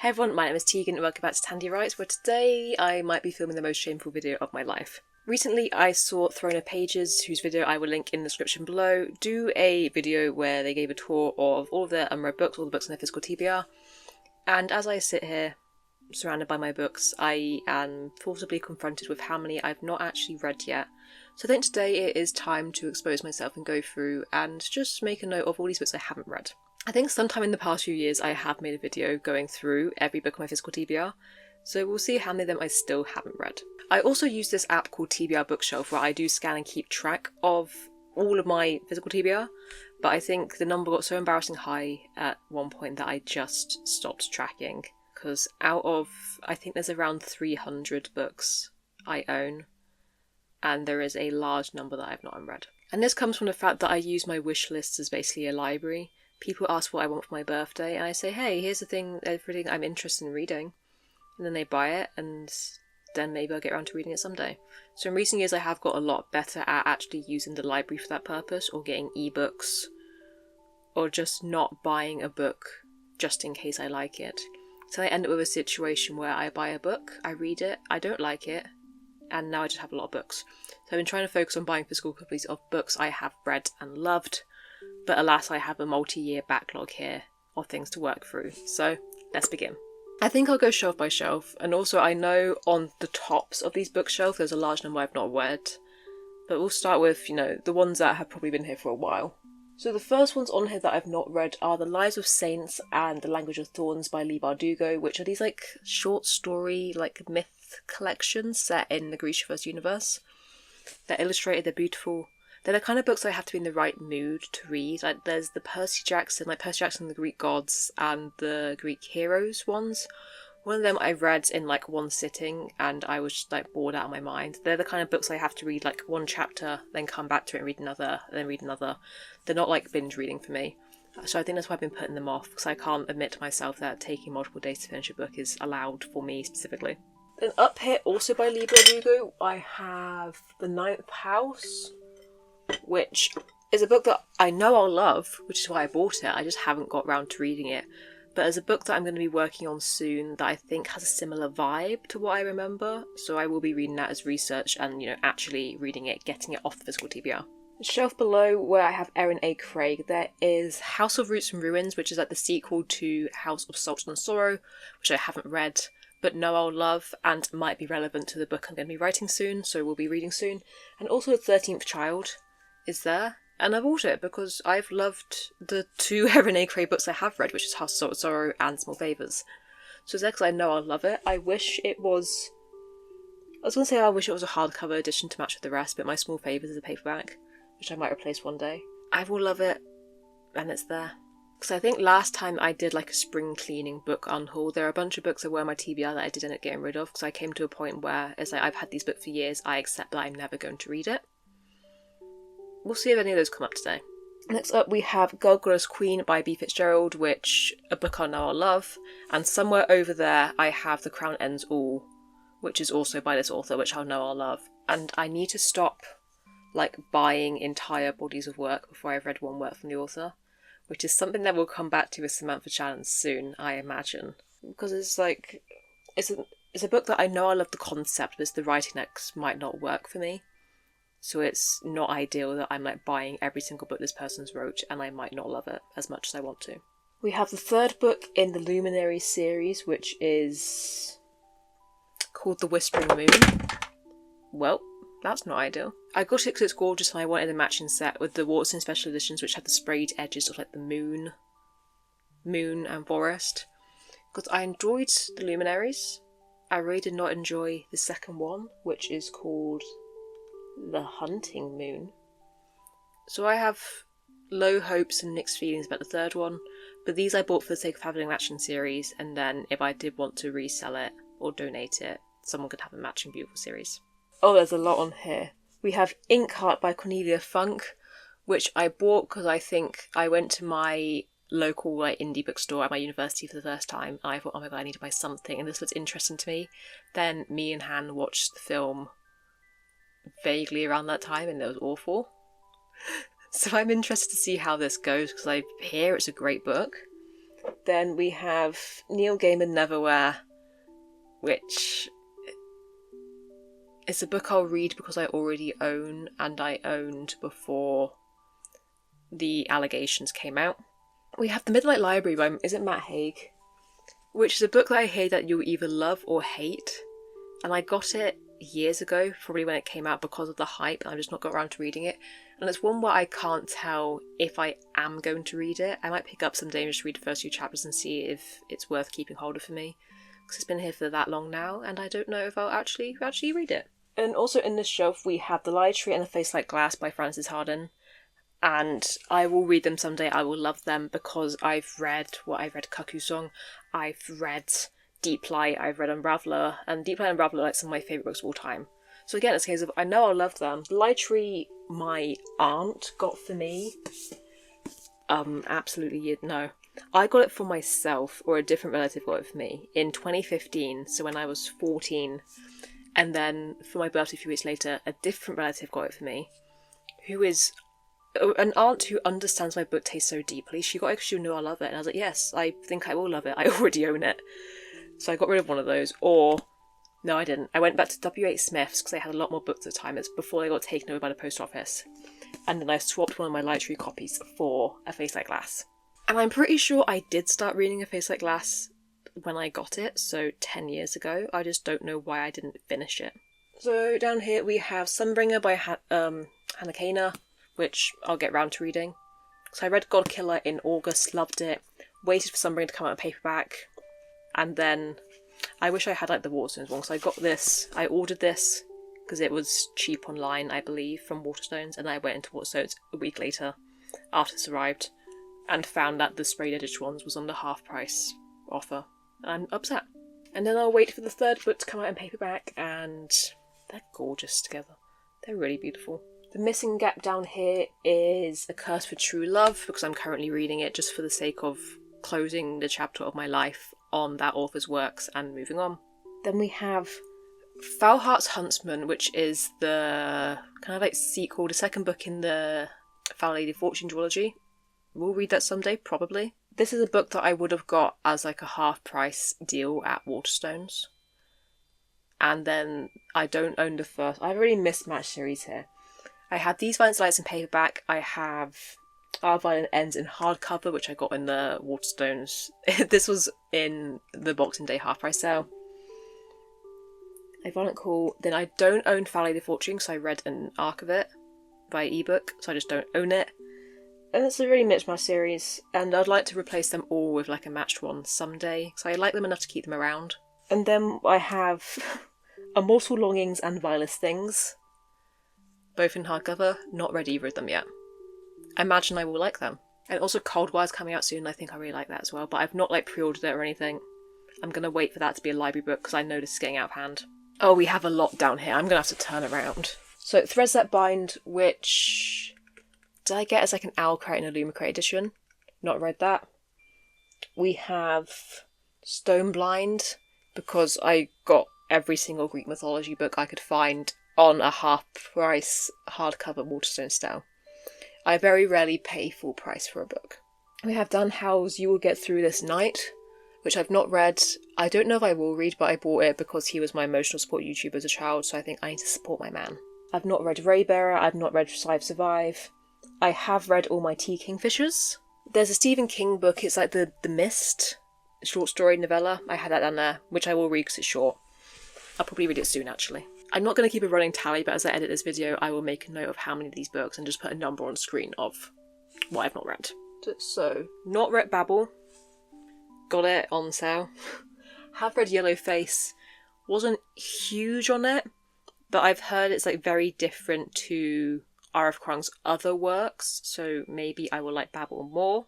Hey everyone, my name is Tegan and welcome back to TandeWrites, where today I might be filming the most shameful video of my life. Recently I saw Throne of Pages, whose video I will link in the description below, do a video where they gave a tour of all of their unread books, all the books in their physical TBR, and as I sit here, surrounded by my books, I am forcibly confronted with how many I've not actually read yet. So I think today it is time to expose myself and go through and just make a note of all these books I haven't read. I think sometime in the past few years I have made a video going through every book on my physical TBR, so we'll see how many of them I still haven't read. I also use this app called TBR Bookshelf where I do scan and keep track of all of my physical TBR, but I think the number got so embarrassing high at one point that I just stopped tracking, because out of, I think there's around 300 books I own, and there is a large number that I've not unread. And this comes from the fact that I use my wish list as basically a library. People ask what I want for my birthday, and I say, hey, here's the thing, everything I'm interested in reading. And then they buy it, and then maybe I'll get around to reading it someday. So in recent years I have got a lot better at actually using the library for that purpose, or getting ebooks, or just not buying a book just in case I like it. So I end up with a situation where I buy a book, I read it, I don't like it, and now I just have a lot of books. So I've been trying to focus on buying physical copies of books I have read and loved, but alas I have a multi-year backlog here of things to work through. So let's begin. I think I'll go shelf by shelf, and also I know on the tops of these bookshelves there's a large number I've not read, but we'll start with, the ones that have probably been here for a while. So the first ones on here that I've not read are The Lives of Saints and The Language of Thorns by Leigh Bardugo, which are these short story myth collections set in the Grishaverse universe. They're illustrated, they're beautiful. They're the kind of books I have to be in the right mood to read. There's the Percy Jackson and the Greek Gods and the Greek Heroes ones. One of them I read in one sitting and I was just bored out of my mind. They're the kind of books I have to read one chapter, then come back to it and read another, and then read another. They're not binge reading for me. So I think that's why I've been putting them off, because I can't admit to myself that taking multiple days to finish a book is allowed for me specifically. Then up here, also by Leigh Bardugo, I have The Ninth House, which is a book that I know I'll love, which is why I bought it. I just haven't got round to reading it. But as a book that I'm going to be working on soon that I think has a similar vibe to what I remember, so I will be reading that as research and, actually reading it, getting it off the physical TBR. The shelf below, where I have Erin A. Craig, there is House of Roots and Ruins, which is the sequel to House of Salt and Sorrow, which I haven't read, but know I'll love and might be relevant to the book I'm going to be writing soon, so we'll be reading soon. And also The 13th Child is there, and I bought it because I've loved the two Erin A. Craig books I have read, which is House of Salt and Sorrow and Small Favours. So it's there because I know I'll love it. I wish it was a hardcover edition to match with the rest, but my Small Favours is a paperback, which I might replace one day. I will love it, and it's there. Because I think last time I did a spring cleaning book unhaul, there are a bunch of books that were on my TBR that I did end up getting rid of, because I came to a point where it's I've had these books for years, I accept that I'm never going to read it. We'll see if any of those come up today. Next up we have Gulgula's Queen by B. Fitzgerald, which a book I know I'll love, and somewhere over there I have The Crown Ends All, which is also by this author, which I know I'll love. And I need to stop buying entire bodies of work before I've read one work from the author, which is something that we'll come back to with Samantha Challenge soon, I imagine. Because it's a book that I know I love the concept, but it's the writing that might not work for me. So it's not ideal that I'm buying every single book this person's wrote and I might not love it as much as I want to. We have the third book in the Luminary series, which is called The Whispering Moon. Well, that's not ideal. I got it because it's gorgeous and I wanted a matching set with the Watson special editions, which have the sprayed edges of the moon and forest. Because I enjoyed the Luminaries. I really did not enjoy the second one, which is called The Hunting Moon. So I have low hopes and mixed feelings about the third one, but these I bought for the sake of having a matching series, and then if I did want to resell it or donate it, someone could have a matching beautiful series. Oh, there's a lot on here. We have Inkheart by Cornelia Funk, which I bought because I think I went to my local indie bookstore at my university for the first time, and I thought, oh my god, I need to buy something, and this looks interesting to me. Then me and Han watched the film vaguely around that time and it was awful. So I'm interested to see how this goes because I hear it's a great book. Then we have Neil Gaiman Neverwhere, which is a book I'll read because I already own, and I owned before the allegations came out. We have The Midnight Library by, is it Matt Haig? Which is a book that I hear that you'll either love or hate. And I got it years ago, probably when it came out, because of the hype, and I've just not got around to reading it. And it's one where I can't tell if I am going to read it. I might pick up someday and just read the first few chapters and see if it's worth keeping hold of for me. Because it's been here for that long now, and I don't know if I'll actually read it. And also in this shelf we have The Lie Tree and A Face Like Glass by Frances Harden. And I will read them someday. I will love them because I've read Cuckoo Song, I've read Deep Light, I've read Unraveller, and Deep Light and Unraveller are like some of my favourite books of all time. So again, it's a case of, I know I'll love them. The Lie Tree, my aunt got for me. Absolutely no. I got it for myself, or a different relative got it for me, in 2015, so when I was 14. And then, for my birthday a few weeks later, a different relative got it for me, who is an aunt who understands my book taste so deeply. She got it because she knew I love it, and I was like, yes, I think I will love it. I already own it. So I got rid of one of those, or... No, I didn't. I went back to W.H. Smith's because they had a lot more books at the time. It's before they got taken over by the post office. And then I swapped one of my Lie Tree copies for A Face Like Glass. And I'm pretty sure I did start reading A Face Like Glass when I got it, so 10 years ago. I just don't know why I didn't finish it. So down here we have Sunbringer by Hannah Kana, which I'll get round to reading. So I read God Killer in August, loved it, waited for Sunbringer to come out in paperback, and then I wish I had like the Waterstones one, so I ordered this because it was cheap online, I believe, from Waterstones, and I went into Waterstones a week later after it's arrived and found that the sprayed edited ones was on the half price offer. I'm upset. And then I'll wait for the third book to come out in paperback, and they're gorgeous together. They're really beautiful. The missing gap down here is A Curse for True Love, because I'm currently reading it just for the sake of closing the chapter of my life on that author's works and moving on. Then we have Foul Heart's Huntsman, which is the kind of like sequel, the second book in the Foul Lady Fortune duology. We'll read that someday, probably. This is a book that I would have got as like a half price deal at Waterstones. And then I don't own the first. I have a really mismatched series here. I had These Violent Lights in paperback. I have Our Violent Ends in hardcover, which I got in the Waterstones. This was in the Boxing Day half price sale. A Violent Call. Then I don't own Foul Lady Fortune because I read an arc of it by ebook, so I just don't own it. And it's a really mismatched series, and I'd like to replace them all with like a matched one someday, so I like them enough to keep them around. And then I have Immortal Longings and Vilest Things, both in hardcover. Not read either of them yet. I imagine I will like them. And also Cold Wire's coming out soon, I think I really like that as well, but I've not like pre-ordered it or anything. I'm going to wait for that to be a library book because I know this is getting out of hand. Oh, we have a lot down here. I'm going to have to turn around. So Threads That Bind, which did I get as like an Owl Crate and a Luma Crate edition? Not read that. We have Stone Blind, because I got every single Greek mythology book I could find on a half-price hardcover Waterstone style. I very rarely pay full price for a book. We have Dan Howell's You Will Get Through This Night, which I've not read. I don't know if I will read, but I bought it because he was my emotional support YouTuber as a child, so I think I need to support my man. I've not read Raybearer, I've not read Survive. I have read all my T. Kingfishers. There's a Stephen King book, it's like The Mist, short story novella. I had that down there, which I will read because it's short. I'll probably read it soon, actually. I'm not going to keep a running tally, but as I edit this video, I will make a note of how many of these books and just put a number on screen of what I've not read. So, not read Babel. Got it on sale. Have read Yellow Face. Wasn't huge on it, but I've heard it's like very different to R.F. Kuang's other works, so maybe I will like Babel more.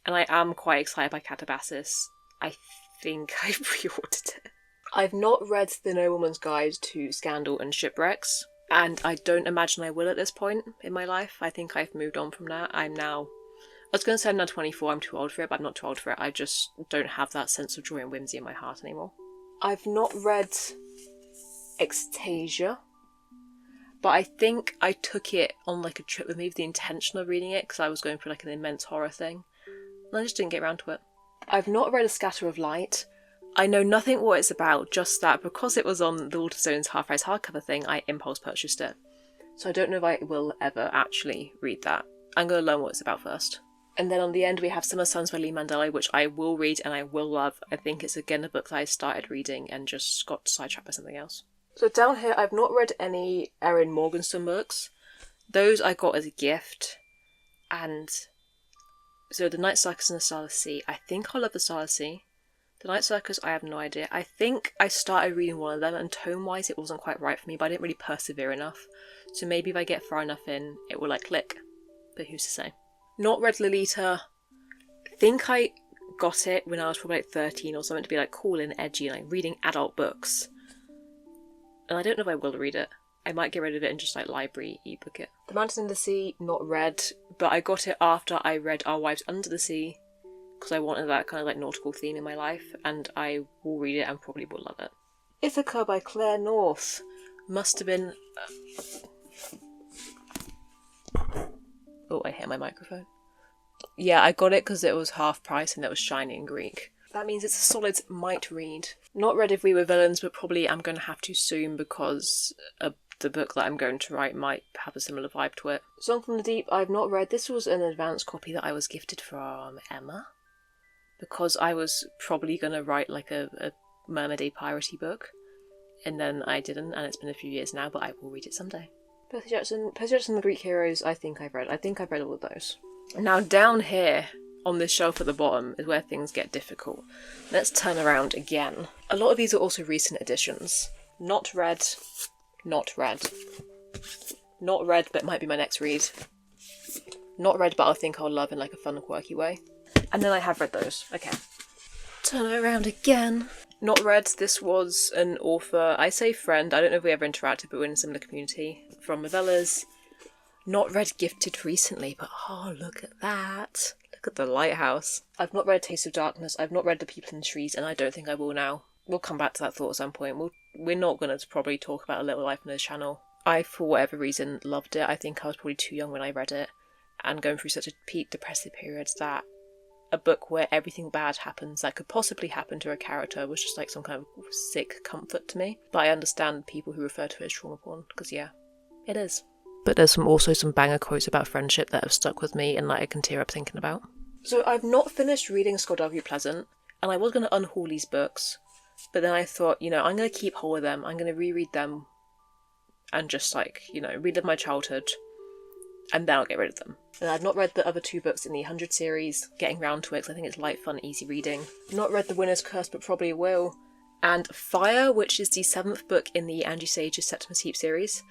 And I am quite excited by Catabasis. I think I pre-ordered it. I've not read The Nobleman's Guide to Scandal and Shipwrecks, and I don't imagine I will at this point in my life. I think I've moved on from that. I was going to say I'm now 24, I'm too old for it, but I'm not too old for it. I just don't have that sense of joy and whimsy in my heart anymore. I've not read Ecstasia, but I think I took it on like a trip with me with the intention of reading it because I was going for like an immense horror thing. and I just didn't get around to it. I've not read A Scatter of Light. I know nothing what it's about, just that because it was on the Waterstones half-price hardcover thing, I impulse purchased it. So I don't know if I will ever actually read that. I'm going to learn what it's about first. And then on the end we have Summer Suns by Lee Mandela, which I will read and I will love. I think it's again a book that I started reading and just got sidetracked by something else. So down here I've not read any Erin Morgenstern books. Those I got as a gift. And so The Night Circus and the Starless Sea. I think I'll love The Starless Sea. The Night Circus, I have no idea. I think I started reading one of them and tone-wise it wasn't quite right for me, but I didn't really persevere enough. So maybe if I get far enough in, it will like click. But who's to say? Not read Lolita. I think I got it when I was probably like 13 or something to be like cool and edgy and like reading adult books. And I don't know if I will read it. I might get rid of it and just like library ebook it. The Mountain in the Sea, not read, but I got it after I read Our Wives Under the Sea because I wanted that kind of like nautical theme in my life, and I will read it and probably will love it. Ithaca by Claire North. Must have been... Oh, I hit my microphone. Yeah, I got it because it was half price and it was shiny in Greek. That means it's a solid might read. Not read If We Were Villains, but probably I'm going to have to soon because the book that I'm going to write might have a similar vibe to it. Song from the Deep, I've not read. This was an advance copy that I was gifted from Emma because I was probably going to write like a Mermaid piratey book, and then I didn't, and it's been a few years now, but I will read it someday. Percy Jackson and the Greek Heroes, I think I've read all of those. Now down here on this shelf at the bottom is where things get difficult. Let's turn around again. A lot of these are also recent editions. Not read, not read. Not read, but might be my next read. Not read, but I think I'll love in like a fun, quirky way. And then I have read those. Okay. Turn around again. Not read, this was an author, I say friend, I don't know if we ever interacted, but we're in a similar community, from Novellas. Not read, gifted recently, but oh, look at that. Look at the lighthouse. I've not read Taste of Darkness, I've not read The People in the Trees, and I don't think I will now. We'll come back to that thought at some point. We're not going to probably talk about A Little Life on this channel. I, for whatever reason, loved it. I think I was probably too young when I read it, and going through such a peak depressive period that a book where everything bad happens that could possibly happen to a character was just like some kind of sick comfort to me. But I understand people who refer to it as trauma porn, because yeah, it is. But there's also some banger quotes about friendship that have stuck with me and that I can tear up thinking about. So I've not finished reading Scott W. Pleasant, and I was going to unhaul these books, but then I thought, I'm going to keep hold of them, I'm going to reread them, and just relive my childhood, and then I'll get rid of them. And I've not read the other two books in the 100 series, getting round to it because I think it's light, fun, easy reading. Not read The Winner's Curse, but probably will. And Fire, which is the 7th book in the Angie Sage's Septimus Heap series,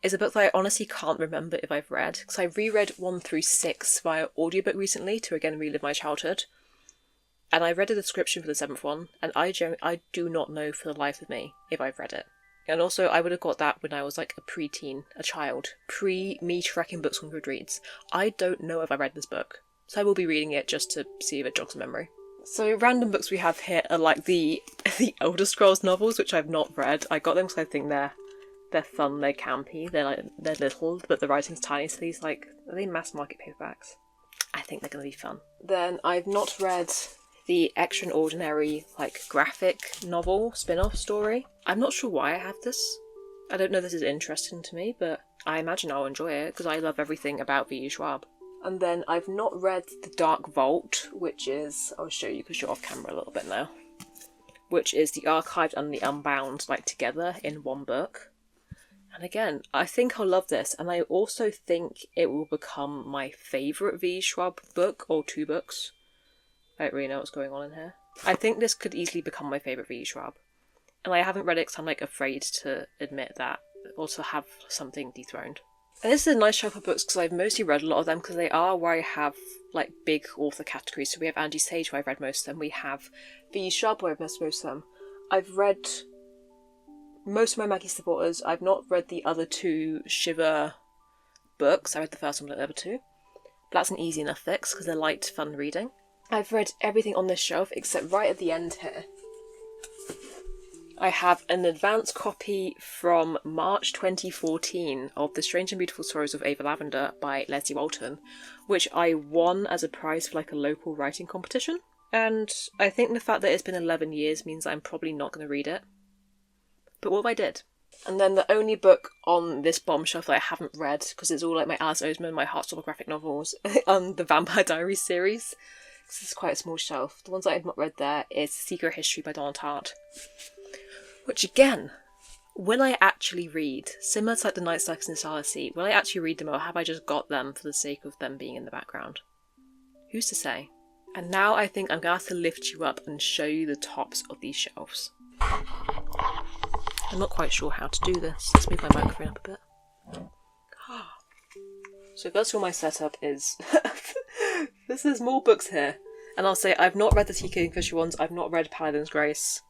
is a book that I honestly can't remember if I've read, because I reread 1 through 6 via audiobook recently to again relive my childhood. And I read a description for the 7th one, and I do not know for the life of me if I've read it. And also, I would have got that when I was like a preteen, a child, pre-me tracking books on Goodreads. I don't know if I read this book, so I will be reading it just to see if it jogs a memory. So random books we have here are like the Elder Scrolls novels, which I've not read. I got them because I think they're fun, they're campy, they're little, but the writing's tiny, so these are they mass market paperbacks? I think they're going to be fun. Then I've not read the Extraordinary graphic novel spin-off story. I'm not sure why I have this. I don't know if this is interesting to me, but I imagine I'll enjoy it because I love everything about V.E. Schwab. And then I've not read The Dark Vault, which is, I'll show you because you're off camera a little bit now, which is the Archived and the Unbound together in one book. And again, I think I'll love this, and I also think it will become my favourite V.E. Schwab book, or 2 books. I don't really know what's going on in here. I think this could easily become my favourite V.E. Schwab. And I haven't read it because I'm afraid to admit that, or to have something dethroned. And this is a nice shelf of books because I've mostly read a lot of them because they are where I have big author categories. So we have Angie Sage, where I've read most of them. We have V.E. Schwab, where I've read most of them. I've read most of my Maggie supporters. I've not read the other 2 Shiver books. I read the first one, but the other 2. But that's an easy enough fix because they're light, fun reading. I've read everything on this shelf except right at the end here. I have an advance copy from March 2014 of The Strange and Beautiful Sorrows of Ava Lavender by Leslie Walton, which I won as a prize for like a local writing competition. And I think the fact that it's been 11 years means I'm probably not going to read it. But what if I did? And then the only book on this bomb shelf that I haven't read, because it's all like my Alice Oseman, my Heartstopper graphic novels, the Vampire Diaries series. This is quite a small shelf. The ones that I've not read there is Secret History by Donald Hart. Which again, will I actually read? Similar to like The Night Cycles in the Starless Sea, will I actually read them, or have I just got them for the sake of them being in the background? Who's to say? And now I think I'm going to have to lift you up and show you the tops of these shelves. I'm not quite sure how to do this. Let's move my microphone up a bit. So first of all, my setup is... There's more books here. And I'll say I've not read the T. Kingfisher ones, I've not read Paladin's Grace,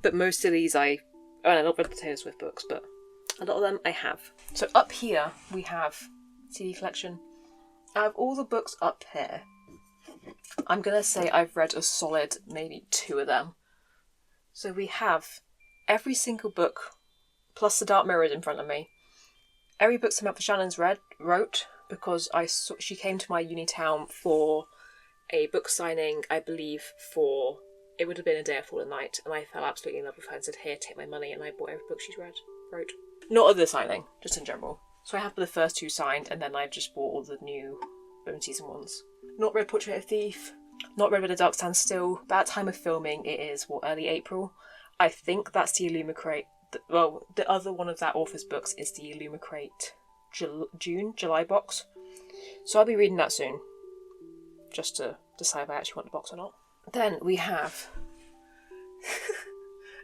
but most of these I've not read the Taylor Swift books, but a lot of them I have. So up here we have CD collection. Out of all the books up here, I'm going to say I've read a solid maybe 2 of them. So we have every single book, plus The Dark Mirrors in front of me. Every book Samantha Shannon's wrote, because she came to my uni town for a book signing, I believe, for... It would have been A Day, A Fallen Night, and I fell absolutely in love with her and said, here, take my money, and I bought every book she's wrote. Not at the signing, just in general. So I have the first 2 signed, and then I've just bought all the new Bone Season ones. Not read Portrait of a Thief, not read Where the Dark Stands Still. By that time of filming, it is, early April. I think that's the Illumicrate... the other one of that author's books is the Illumicrate July box. So I'll be reading that soon, just to decide if I actually want the box or not. Then we have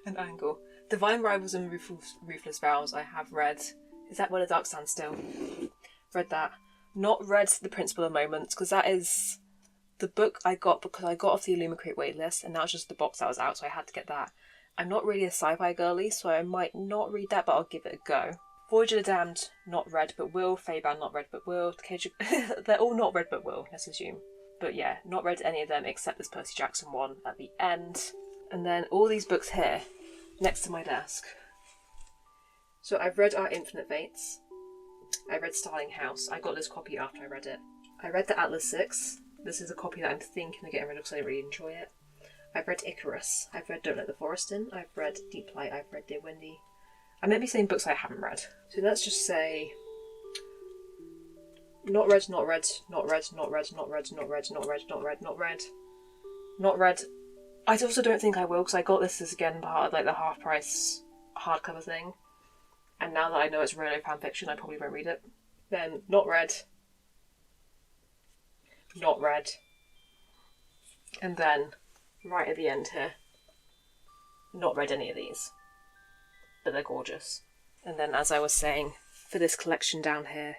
an angle. Divine Rivals and Ruthless Vows I have read. Is that Where the Dark Stands Still? Read that. Not read The Principle of Moments, because that is the book I got because I got off the Illumicrate waitlist, and that was just the box that was out, so I had to get that. I'm not really a sci-fi girly, so I might not read that, but I'll give it a go. Voyage of the Damned, not read but will. Feybound, not read but will. They're all not read but will, let's assume. But yeah, not read any of them except this Percy Jackson one at the end. And then all these books here, next to my desk. So I've read Our Infinite Fates. I read Starling House. I got this copy after I read it. I read The Atlas 6. This is a copy that I'm thinking of getting rid of because I really enjoy it. I've read Icarus. I've read Don't Let the Forest In. I've read Deep Light. I've read Dear Wendy. I may be saying books I haven't read. So let's just say... Not read, not read, not read, not read, not read, not read, not read, not read, not read. Not read. I also don't think I will, because I got this as again part of like the half price hardcover thing. And now that I know it's Rolo fanfiction, I probably won't read it. Then not read. Not read. And then, right at the end here, not read any of these. But they're gorgeous. And then, as I was saying, for this collection down here,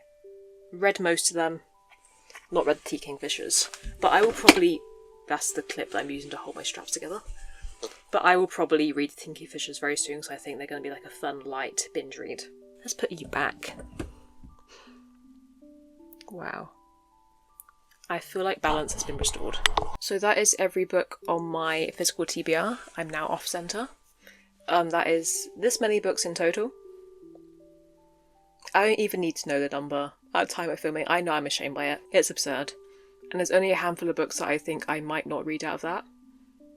read most of them, not read the T. Kingfishers. But I will probably... That's the clip that I'm using to hold my straps together. But I will probably read the T. Kingfishers very soon, so I think they're going to be like a fun, light binge read. Let's put you back. Wow. I feel like balance has been restored. So that is every book on my physical TBR. I'm now off-centre. That is this many books in total. I don't even need to know the number. At the time of filming, I know I'm ashamed by it. It's absurd. And there's only a handful of books that I think I might not read out of that.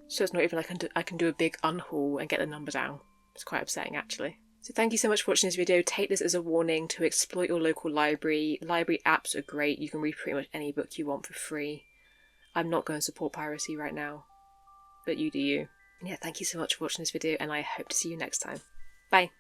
So it's not even like I can do a big unhaul and get the number down. It's quite upsetting, actually. So thank you so much for watching this video. Take this as a warning to exploit your local library. Library apps are great. You can read pretty much any book you want for free. I'm not going to support piracy right now, but you do you. And yeah, thank you so much for watching this video, and I hope to see you next time. Bye.